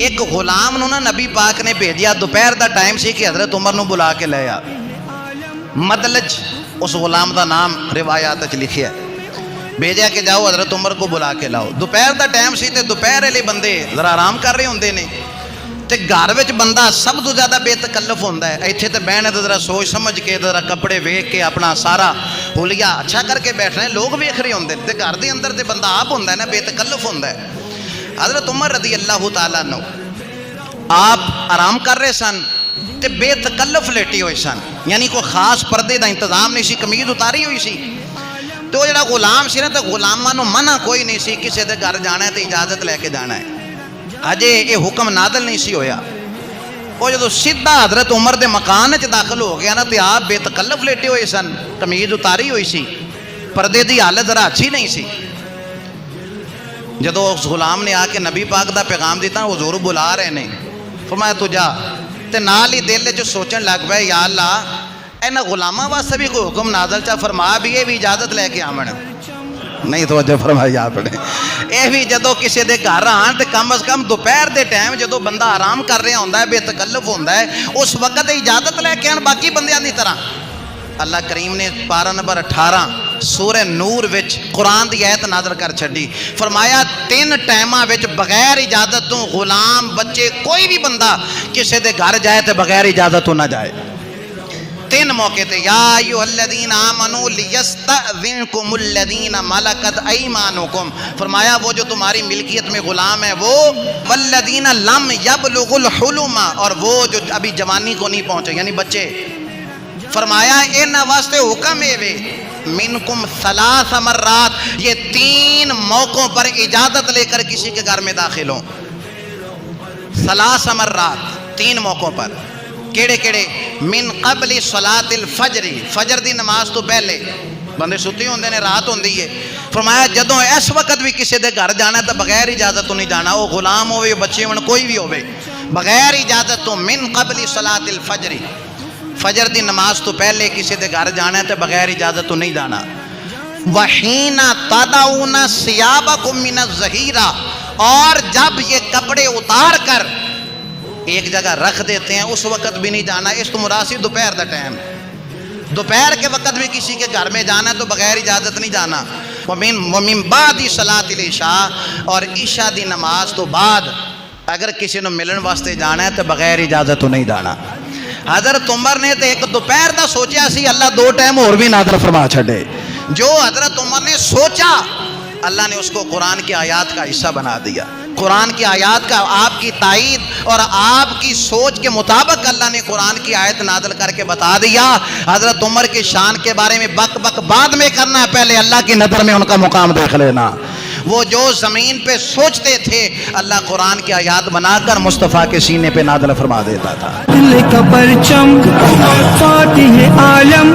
ایک غلام نو نا نبی پاک نے بھیجیا، دوپہر دا ٹائم سی کہ حضرت عمر نو بلا کے لے آ۔ مدلج اس غلام دا نام روایات وچ لکھیا ہے، بھیجا کہ جاؤ حضرت عمر کو بلا کے لاؤ۔ دوپہر دا ٹائم سی تے دوپہر والے بندے ذرا آرام کر رہے ہوندے نے، تے گھر وچ بندہ سب تو زیادہ بے تکلف ہوندا ہے، ایتھے تے بہنے تے ذرا سوچ سمجھ کے ذرا کپڑے ویکھ کے اپنا سارا حلیہ اچھا کر کے بیٹھنا ہے، لوگ ویکھ رہے ہوندے تے گھر دے اندر تے بندہ آپ ہوندا ہے نا، بے تکلف ہوندا ہے۔ حضرت عمر رضی اللہ تعالیٰ عنہ آپ آرام کر رہے سن تے بے تکلف لیٹی ہوئے سن، یعنی کوئی خاص پردے دا انتظام نہیں سی، قمیض اتاری ہوئی سی۔ تو جڑا غلام سی نا تے غلاماں نو منع کوئی نہیں سی، کسے دے گھر جانا ہے تے اجازت لے کے جانا ہے، اجے یہ حکم نازل نہیں سی ہویا۔ وہ جدو سیدھا حضرت عمر دے مکان وچ داخل ہو گیا نا تے آپ بے تکلف لیٹے ہوئے سن، قمیض اتاری ہوئی سی، پردے دی حالت ذرا اچھی نہیں سی۔ جدو اس غلام نے آ کے نبی پاک دا پیغام دیتا، حضور بلا رہے نے، فرمایا تو جا، تے نال ہی دل وچ سوچن لگ پئے، یا اللہ اینا غلاماں واسطے بھی کوئی حکم نازل چا فرما بھی یہ بھی اجازت لے کے آمن، نہیں توجہ فرمائی آپ نے، یہ بھی جدو کسی دے گھر آن تے کم از کم دوپہر دے ٹائم جدو بندہ آرام کر رہا ہوندا ہے، بے تکلف ہوندا ہے، اس وقت اجازت لے کے آن باقی بندیاں دی طرح۔ اللہ کریم نے پارہ نمبر 18 سورہ نور وچ قرآن دی آیت نازل کر چھڈی، فرمایا 3 ٹائماں وچ بغیر اجازت تو غلام بچے کوئی بھی بندہ کسی دے گھر جائے تے بغیر اجازت تو نہ جائے۔ 3 موقع تے، یا ایھا الذین آمنوا لیستأذنکم الذین ملکت ایمانکم، فرمایا وہ جو تمہاری ملکیت میں غلام ہے، وہ والذین لم یبلغوا الحلم، اور وہ جو ابھی جوانی کو نہیں پہنچے یعنی بچے، فرمایا انہاں واسطے حکم ہے منکم 3 مرات، یہ 3 موقعوں پر اجازت لے کر کسی کے گھر میں داخل ہوں۔ 3 مرات، 3 موقعوں پر، کیڑے کیڑے؟ من قبل صلاۃ الفجر، فجر دی نماز تو پہلے، بندے ستی ہوندے نے، رات ہوندی ہے، فرمایا جدوں اس وقت بھی کسی دے گھر جانا ہے تو بغیر اجازت تو نہیں جانا، وہ غلام ہوئے بچے ہون کوئی بھی ہوئے، بغیر اجازت تو، من قبل صلاۃ الفجر، فجر دی نماز تو پہلے کسی دے گھر جانا ہے تو بغیر اجازت تو نہیں جانا۔ وَحِينَ تَدَعُونَ ثِيَابَكُم مِّنَ الظَّهِيرَةِ، اور جب یہ کپڑے اتار کر ایک جگہ رکھ دیتے ہیں اس وقت بھی نہیں جانا۔ اس تو مراد دوپہر دا ٹائم، دوپہر کے وقت بھی کسی کے گھر میں جانا ہے تو بغیر اجازت نہیں جانا۔ وَمِن بَعْدِ صَلَاةِ الْعِشَاءِ، اور عشاء دی نماز تو بعد اگر کسی نے ملن واسطے جانا ہے تو بغیر اجازت تو نہیں جانا۔ حضرت عمر نے تو ایک دوپہر دا سوچیا سی، اللہ 2 ٹائم اور بھی نازل فرما چھڑے۔ جو حضرت عمر نے سوچا اللہ نے اس کو قرآن کی آیات کا حصہ بنا دیا۔ قرآن کی آیات کا آپ کی تائید اور آپ کی سوچ کے مطابق اللہ نے قرآن کی آیت نازل کر کے بتا دیا۔ حضرت عمر کی شان کے بارے میں بک بک بعد میں کرنا، پہلے اللہ کی نظر میں ان کا مقام دیکھ لینا۔ وہ جو زمین پہ سوچتے تھے اللہ قرآن کی آیات بنا کر مصطفیٰ کے سینے پہ نازل فرما دیتا تھا۔ دل کا پرچم فاتح عالم